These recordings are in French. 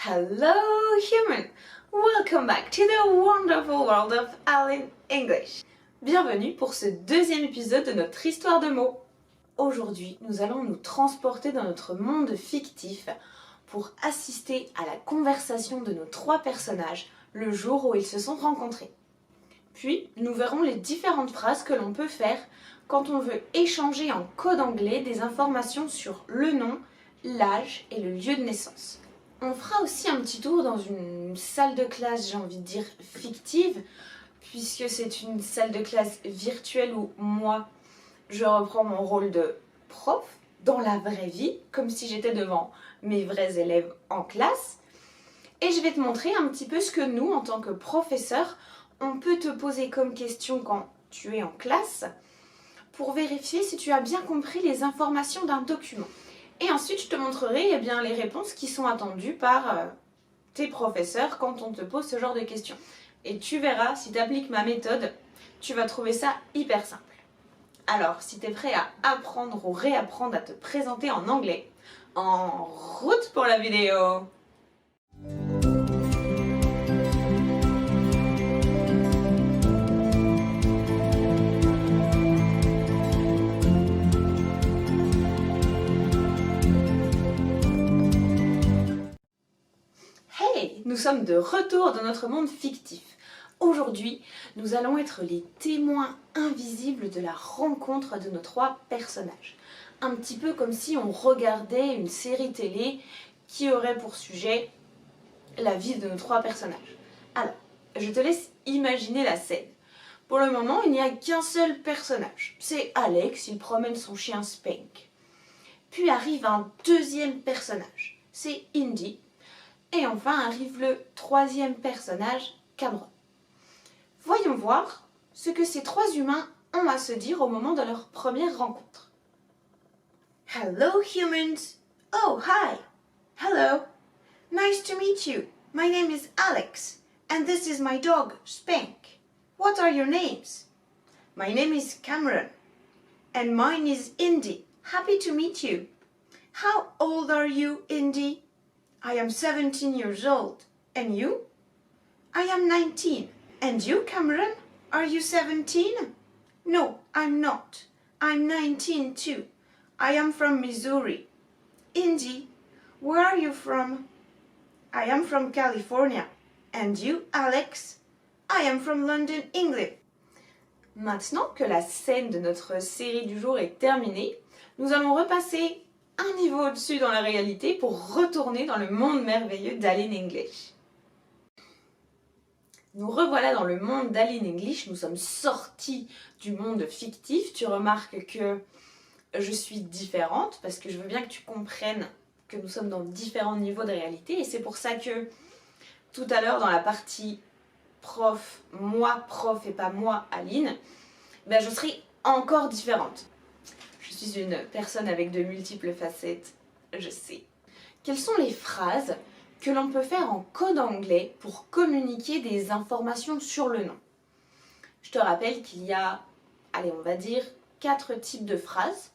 Hello human! Welcome back to the wonderful world of Aline English. Bienvenue pour ce deuxième épisode de notre histoire de mots. Aujourd'hui, nous allons nous transporter dans notre monde fictif pour assister à la conversation de nos trois personnages le jour où ils se sont rencontrés. Puis, nous verrons les différentes phrases que l'on peut faire quand on veut échanger en code anglais des informations sur le nom, l'âge et le lieu de naissance. On fera aussi un petit tour dans une salle de classe, j'ai envie de dire fictive, puisque c'est une salle de classe virtuelle où moi, je reprends mon rôle de prof dans la vraie vie, comme si j'étais devant mes vrais élèves en classe. Et je vais te montrer un petit peu ce que nous, en tant que professeurs, on peut te poser comme question quand tu es en classe pour vérifier si tu as bien compris les informations d'un document. Et ensuite, je te montrerai les réponses qui sont attendues par tes professeurs quand on te pose ce genre de questions. Et tu verras, si tu appliques ma méthode, tu vas trouver ça hyper simple. Alors, si tu es prêt à apprendre ou réapprendre à te présenter en anglais, en route pour la vidéo! Hey, nous sommes de retour dans notre monde fictif. Aujourd'hui, nous allons être les témoins invisibles de la rencontre de nos trois personnages. Un petit peu comme si on regardait une série télé qui aurait pour sujet la vie de nos trois personnages. Alors, je te laisse imaginer la scène. Pour le moment, il n'y a qu'un seul personnage. C'est Alex, il promène son chien Spank. Puis arrive un deuxième personnage. C'est Indy. Et enfin arrive le troisième personnage, Cameron. Voyons voir ce que ces trois humains ont à se dire au moment de leur première rencontre. Hello humans! Oh, hi! Hello! Nice to meet you. My name is Alex, and this is my dog, Spank. What are your names? My name is Cameron, and mine is Indy. Happy to meet you. How old are you, Indy? I am 17 years old. And you? I am 19. And you, Cameron? Are you 17? No, I'm not. I'm 19 too. I am from Missouri. Indy, where are you from? I am from California. And you, Alex? I am from London, England. Maintenant que la scène de notre série du jour est terminée, nous allons repasser un niveau au-dessus dans la réalité pour retourner dans le monde merveilleux d'Aline English. Nous revoilà dans le monde d'Aline English, nous sommes sortis du monde fictif. Tu remarques que je suis différente parce que je veux bien que tu comprennes que nous sommes dans différents niveaux de réalité et c'est pour ça que tout à l'heure dans la partie prof, moi prof et pas moi Aline, je serai encore différente. Je suis une personne avec de multiples facettes, je sais. Quelles sont les phrases que l'on peut faire en code anglais pour communiquer des informations sur le nom? Je te rappelle qu'il y a, on va dire, 4 types de phrases.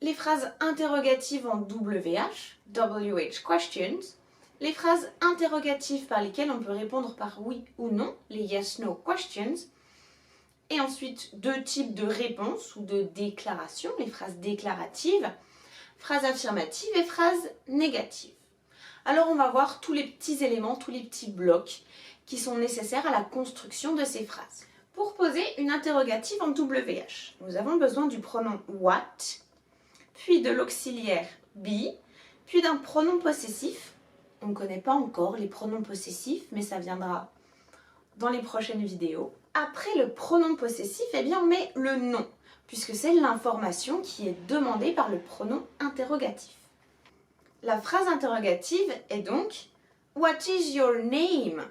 Les phrases interrogatives en WH, WH questions. Les phrases interrogatives par lesquelles on peut répondre par oui ou non, les yes-no questions. Et ensuite, 2 types de réponses ou de déclarations, les phrases déclaratives, phrases affirmatives et phrases négatives. Alors on va voir tous les petits éléments, tous les petits blocs qui sont nécessaires à la construction de ces phrases. Pour poser une interrogative en WH, nous avons besoin du pronom what, puis de l'auxiliaire be, puis d'un pronom possessif. On ne connaît pas encore les pronoms possessifs, mais ça viendra dans les prochaines vidéos. Après le pronom possessif, on met le nom, puisque c'est l'information qui est demandée par le pronom interrogatif. La phrase interrogative est donc « What is your name ?»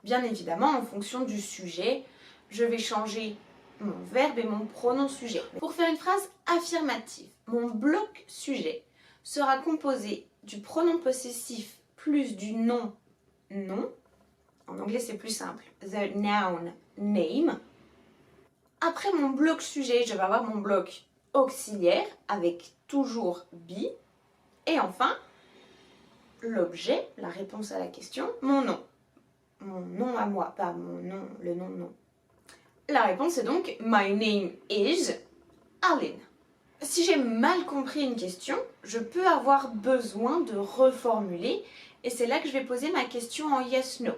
Bien évidemment, en fonction du sujet, je vais changer mon verbe et mon pronom sujet. Pour faire une phrase affirmative, mon bloc sujet sera composé du pronom possessif plus du nom « nom ». En anglais, c'est plus simple. The noun, name. Après mon bloc sujet, je vais avoir mon bloc auxiliaire avec toujours be. Et enfin, l'objet, la réponse à la question, mon nom. Mon nom à moi, pas mon nom, le nom non. La réponse est donc My name is Aline. Si j'ai mal compris une question, je peux avoir besoin de reformuler et c'est là que je vais poser ma question en yes/no.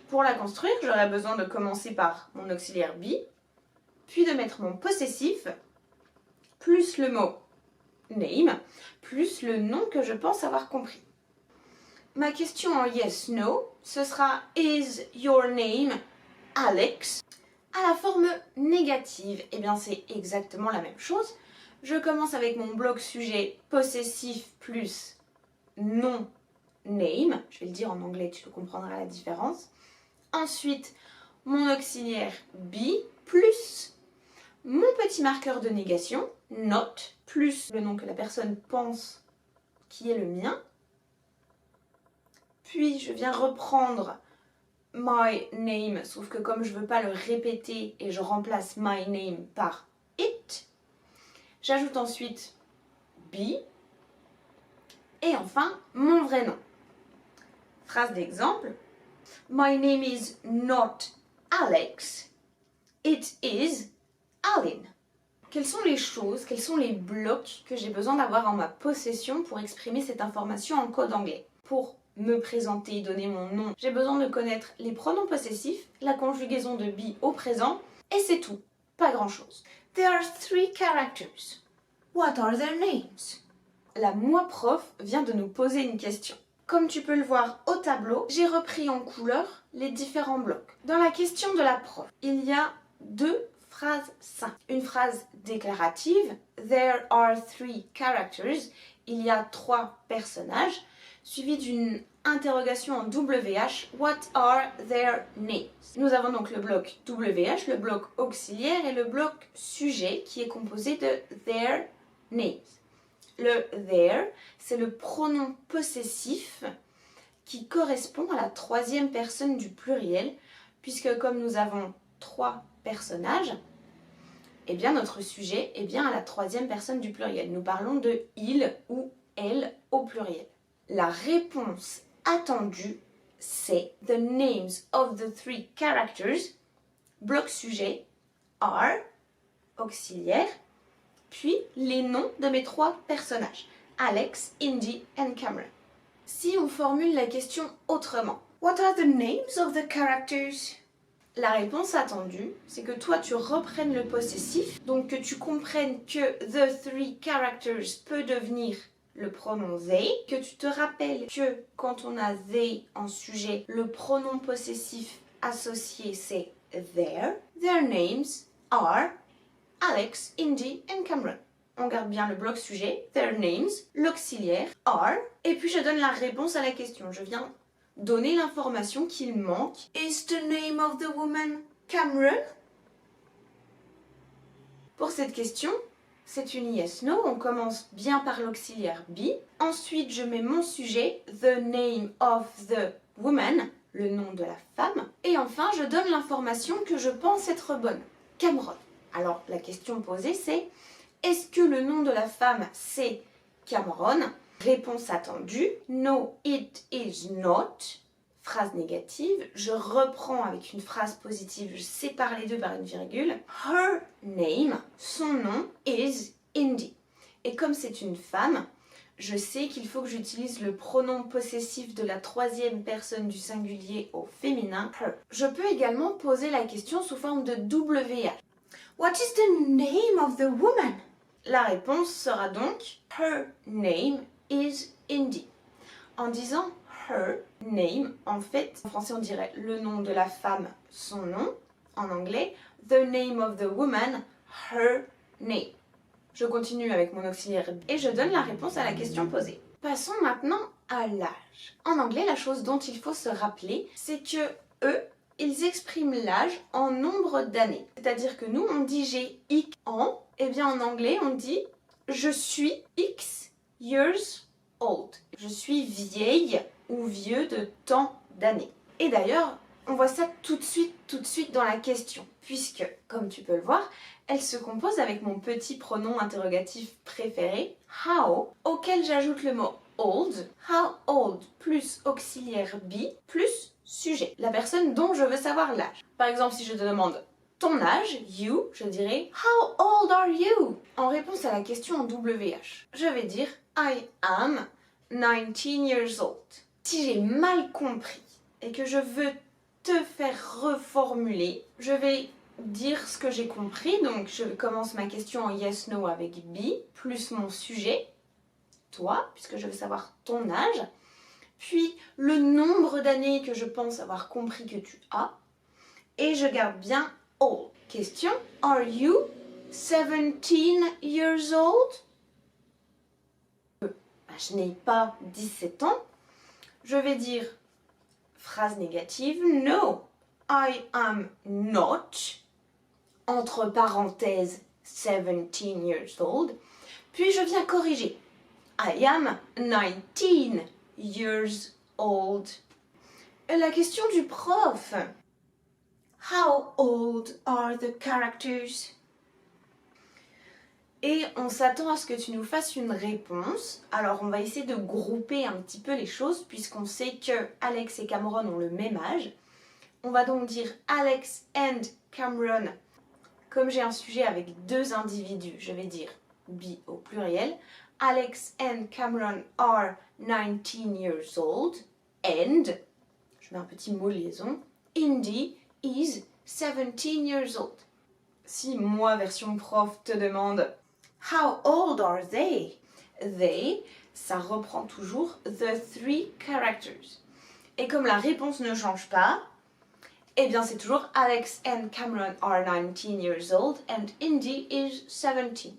Pour la construire, j'aurai besoin de commencer par mon auxiliaire be, puis de mettre mon possessif, plus le mot name, plus le nom que je pense avoir compris. Ma question en yes/no, ce sera Is your name Alex? À la forme négative, eh bien c'est exactement la même chose. Je commence avec mon bloc sujet possessif plus nom name. Je vais le dire en anglais, tu comprendras la différence. Ensuite, mon auxiliaire be plus mon petit marqueur de négation, not, plus le nom que la personne pense qui est le mien. Puis je viens reprendre my name, sauf que comme je ne veux pas le répéter et je remplace my name par it, j'ajoute ensuite be et enfin mon vrai nom. Phrase d'exemple. My name is not Alex, it is Aline. Quelles sont les choses, quels sont les blocs que j'ai besoin d'avoir en ma possession pour exprimer cette information en code anglais? Pour me présenter, donner mon nom, j'ai besoin de connaître les pronoms possessifs, la conjugaison de be au présent, et c'est tout. Pas grand chose. There are 3 characters. What are their names? La moi prof vient de nous poser une question. Comme tu peux le voir au tableau, j'ai repris en couleur les différents blocs. Dans la question de la prof, il y a 2 phrases simples. Une phrase déclarative, there are 3 characters, il y a 3 personnages, suivie d'une interrogation en WH, what are their names? Nous avons donc le bloc WH, le bloc auxiliaire et le bloc sujet qui est composé de their names. Le their, c'est le pronom possessif qui correspond à la 3e personne du pluriel, puisque comme nous avons 3 personnages, eh bien notre sujet est bien à la 3e personne du pluriel. Nous parlons de il ou elle au pluriel. La réponse attendue, c'est the names of the 3 characters, bloc sujet, are, auxiliaire, puis les noms de mes 3 personnages, Alex, Indy and Cameron. Si on formule la question autrement, what are the names of the characters? La réponse attendue, c'est que toi tu reprennes le possessif, donc que tu comprennes que the 3 characters peut devenir le pronom they, que tu te rappelles que quand on a they en sujet, le pronom possessif associé c'est their names are Alex, Indy and Cameron. On garde bien le bloc sujet, their names, l'auxiliaire, are, et puis je donne la réponse à la question. Je viens donner l'information qu'il manque. Is the name of the woman Cameron? Pour cette question, c'est une yes/no. On commence bien par l'auxiliaire be. Ensuite, je mets mon sujet, the name of the woman, le nom de la femme. Et enfin, je donne l'information que je pense être bonne, Cameron. Alors, la question posée, c'est est-ce que le nom de la femme, c'est Cameron? Réponse attendue, no, it is not. Phrase négative, je reprends avec une phrase positive, je sépare les deux par une virgule. Her name, son nom, is Indy. Et comme c'est une femme, je sais qu'il faut que j'utilise le pronom possessif de la 3e personne du singulier au féminin, her. Je peux également poser la question sous forme de WH. What is the name of the woman? La réponse sera donc her name is Indy. En disant her name, en fait, en français on dirait le nom de la femme, son nom. En anglais, the name of the woman, her name. Je continue avec mon auxiliaire et je donne la réponse à la question posée. Passons maintenant à l'âge. En anglais, la chose dont il faut se rappeler, c'est que eux, ils expriment l'âge en nombre d'années. C'est-à-dire que nous, on dit j'ai X ans, et bien en anglais, on dit je suis X years old. Je suis vieille ou vieux de tant d'années. Et d'ailleurs, on voit ça tout de suite dans la question, puisque, comme tu peux le voir, elle se compose avec mon petit pronom interrogatif préféré, how, auquel j'ajoute le mot old. How old plus auxiliaire be plus sujet. La personne dont je veux savoir l'âge. Par exemple, si je te demande ton âge, you, je dirais How old are you? En réponse à la question en WH, je vais dire I am 19 years old. Si j'ai mal compris et que je veux te faire reformuler, je vais dire ce que j'ai compris. Donc je commence ma question en yes, no avec be, plus mon sujet, toi, puisque je veux savoir ton âge, puis le nombre d'années que je pense avoir compris que tu as, et je garde bien old. Question, are you 17 years old? Je n'ai pas 17 ans. Je vais dire, phrase négative, no, I am not, entre parenthèses, 17 years old. Puis je viens corriger. I am 19 years old. Et la question du prof. How old are the characters? Et on s'attend à ce que tu nous fasses une réponse. Alors on va essayer de grouper un petit peu les choses puisqu'on sait que Alex et Cameron ont le même âge. On va donc dire Alex and Cameron. Comme j'ai un sujet avec deux individus, je vais dire be au pluriel. Alex and Cameron are 19 years old. And, je mets un petit mot liaison, Indy is 17 years old. Si moi, version prof, te demande How old are they? They, ça reprend toujours the three characters. Et comme la réponse ne change pas, eh bien c'est toujours Alex and Cameron are 19 years old and Indy is 17.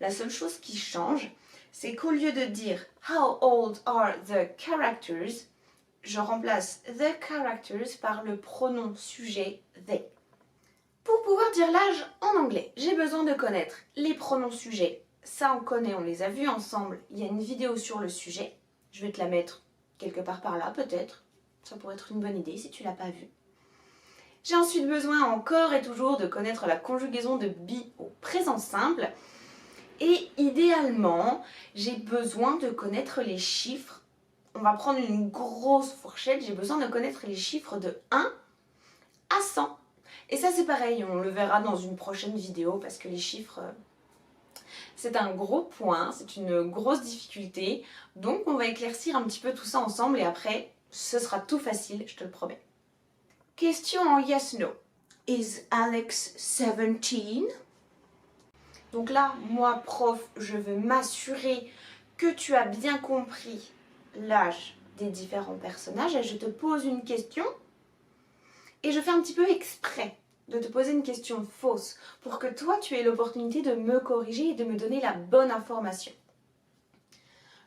La seule chose qui change, c'est qu'au lieu de dire How old are the characters, je remplace the characters par le pronom sujet they. Pour pouvoir dire l'âge en anglais, j'ai besoin de connaître les pronoms sujets. Ça, on connaît, on les a vus ensemble. Il y a une vidéo sur le sujet. Je vais te la mettre quelque part par là, peut-être. Ça pourrait être une bonne idée si tu ne l'as pas vue. J'ai ensuite besoin encore et toujours de connaître la conjugaison de be au présent simple. Et idéalement, j'ai besoin de connaître les chiffres. On va prendre une grosse fourchette. J'ai besoin de connaître les chiffres de 1 à 100. Et ça c'est pareil, on le verra dans une prochaine vidéo parce que les chiffres, c'est un gros point, c'est une grosse difficulté. Donc on va éclaircir un petit peu tout ça ensemble et après, ce sera tout facile, je te le promets. Question en yes-no. Is Alex 17? Donc là, moi prof, je veux m'assurer que tu as bien compris l'âge des différents personnages et je te pose une question. Et je fais un petit peu exprès de te poser une question fausse pour que toi, tu aies l'opportunité de me corriger et de me donner la bonne information.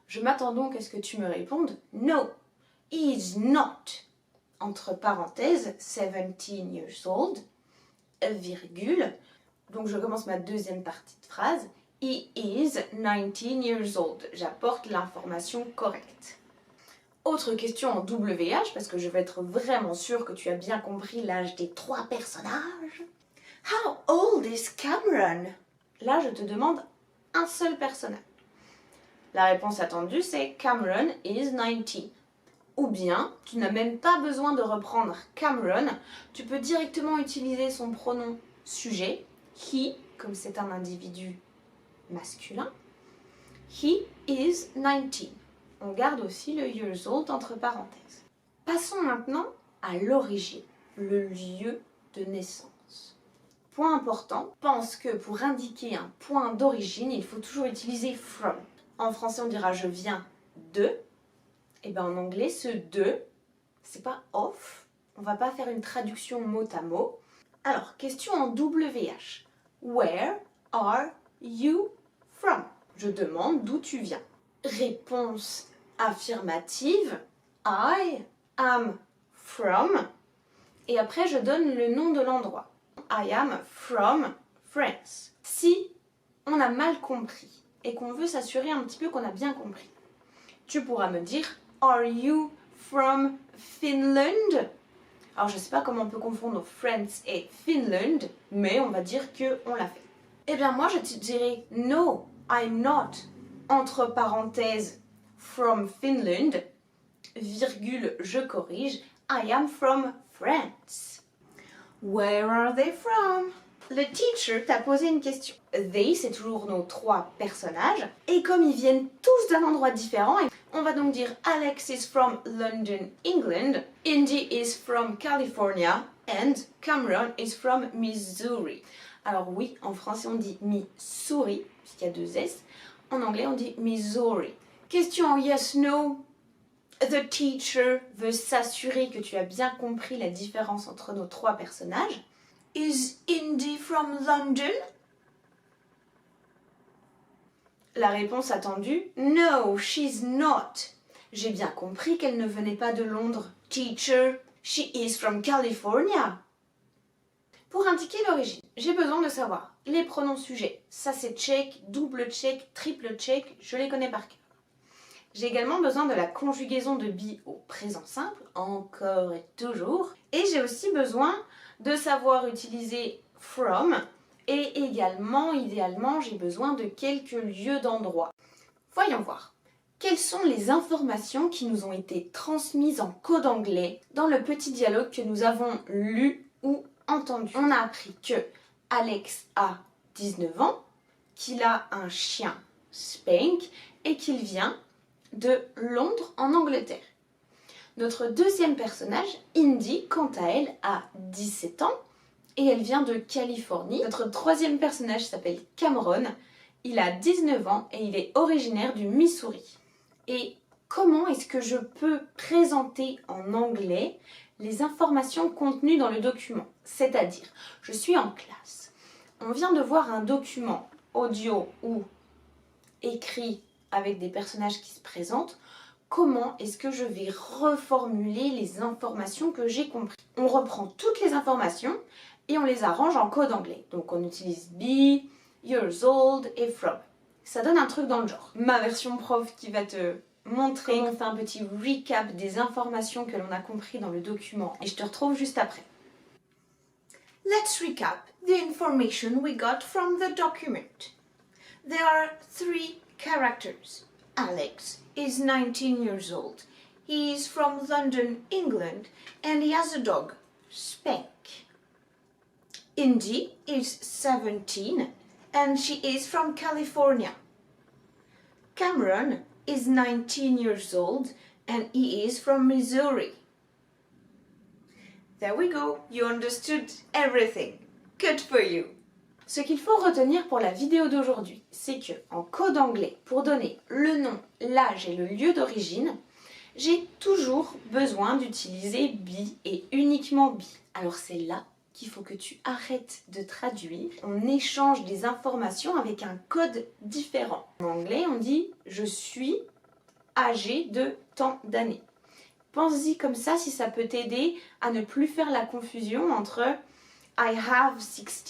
Je m'attends donc à ce que tu me répondes « No, he is not » entre parenthèses, 17 years old, virgule. Donc je commence ma deuxième partie de phrase « He is 19 years old ». J'apporte l'information correcte. Autre question en WH, parce que je veux être vraiment sûre que tu as bien compris l'âge des trois personnages. How old is Cameron? Là, je te demande un seul personnage. La réponse attendue, c'est Cameron is 19. Ou bien, tu n'as même pas besoin de reprendre Cameron, tu peux directement utiliser son pronom sujet, he, comme c'est un individu masculin. He is 19. On garde aussi le years old entre parenthèses. Passons maintenant à l'origine, le lieu de naissance. Point important, pense que pour indiquer un point d'origine, il faut toujours utiliser from. En français, on dira je viens de. Et bien en anglais, ce de, c'est pas of. On va pas faire une traduction mot à mot. Alors, question en WH. Where are you from? Je demande d'où tu viens. Réponse affirmative, I am from, et après je donne le nom de l'endroit. I am from France. Si on a mal compris et qu'on veut s'assurer un petit peu qu'on a bien compris, tu pourras me dire Are you from Finland? Alors je ne sais pas comment on peut confondre France et Finland, mais on va dire qu'on l'a fait. Eh bien moi je te dirais No, I'm not, entre parenthèses, from Finland, virgule, je corrige, I am from France. Where are they from? Le teacher t'a posé une question. They, c'est toujours nos trois personnages. Et comme ils viennent tous d'un endroit différent, on va donc dire Alex is from London, England, Indy is from California, and Cameron is from Missouri. Alors oui, en français on dit Missouri, puisqu'il y a deux S. En anglais on dit Missouri. Question yes-no. The teacher veut s'assurer que tu as bien compris la différence entre nos trois personnages. Is Indy from London? La réponse attendue, no, she's not. J'ai bien compris qu'elle ne venait pas de Londres. Teacher, she is from California. Pour indiquer l'origine, j'ai besoin de savoir les pronoms sujets. Ça c'est check, double check, triple check, je les connais par cœur. J'ai également besoin de la conjugaison de be au présent simple, encore et toujours. Et j'ai aussi besoin de savoir utiliser from. Et également, idéalement, j'ai besoin de quelques lieux d'endroit. Voyons voir. Quelles sont les informations qui nous ont été transmises en code anglais dans le petit dialogue que nous avons lu ou entendu? On a appris que Alex a 19 ans, qu'il a un chien Spank et qu'il vient de Londres en Angleterre. Notre deuxième personnage, Indy, quant à elle, a 17 ans et elle vient de Californie. Notre troisième personnage s'appelle Cameron, il a 19 ans et il est originaire du Missouri. Et comment est-ce que je peux présenter en anglais les informations contenues dans le document? C'est-à-dire, je suis en classe, on vient de voir un document audio ou écrit avec des personnages qui se présentent, comment est-ce que je vais reformuler les informations que j'ai comprises? On reprend toutes les informations et on les arrange en code anglais. Donc on utilise be, years old et from. Ça donne un truc dans le genre. Ma version prof qui va te montrer, on fait un petit recap des informations que l'on a compris dans le document et je te retrouve juste après. Let's recap the information we got from the document. There are 3 characters. Alex is 19 years old. He is from London, England, and he has a dog, Spank. Indy is 17 and she is from California. Cameron is 19 years old and he is from Missouri. There we go, you understood everything. Good for you! Ce qu'il faut retenir pour la vidéo d'aujourd'hui, c'est que en code anglais, pour donner le nom, l'âge et le lieu d'origine, j'ai toujours besoin d'utiliser be et uniquement be. Alors c'est là qu'il faut que tu arrêtes de traduire. On échange des informations avec un code différent. En anglais, on dit « je suis âgé de tant d'années ». Pense-y comme ça si ça peut t'aider à ne plus faire la confusion entre I have 16,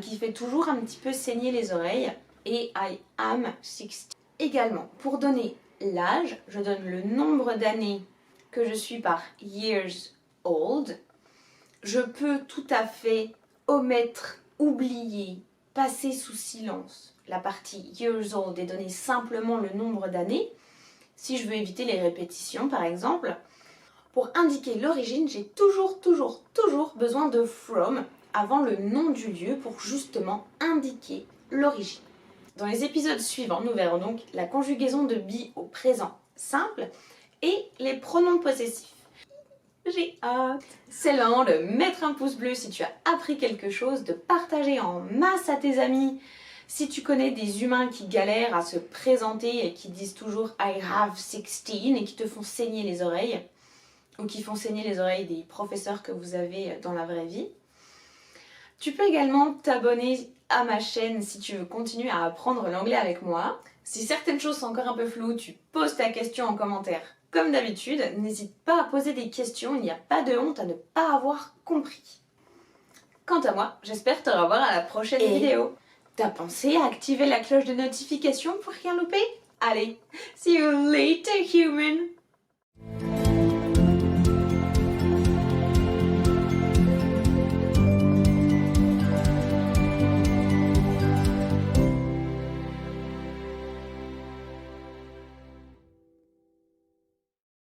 qui fait toujours un petit peu saigner les oreilles, et I am 16. Également, pour donner l'âge, je donne le nombre d'années que je suis par years old. Je peux tout à fait omettre, oublier, passer sous silence la partie years old et donner simplement le nombre d'années. Si je veux éviter les répétitions, par exemple, pour indiquer l'origine, j'ai toujours besoin de from avant le nom du lieu pour justement indiquer l'origine. Dans les épisodes suivants, nous verrons donc la conjugaison de be au présent simple et les pronoms possessifs. J'ai hâte! C'est le moment de mettre un pouce bleu si tu as appris quelque chose, de partager en masse à tes amis. Si tu connais des humains qui galèrent à se présenter et qui disent toujours I have 16 et qui te font saigner les oreilles, ou qui font saigner les oreilles des professeurs que vous avez dans la vraie vie. Tu peux également t'abonner à ma chaîne si tu veux continuer à apprendre l'anglais avec moi. Si certaines choses sont encore un peu floues, tu poses ta question en commentaire. Comme d'habitude, n'hésite pas à poser des questions, il n'y a pas de honte à ne pas avoir compris. Quant à moi, j'espère te revoir à la prochaine vidéo. T'as pensé à activer la cloche de notification pour rien louper? Allez, see you later, human!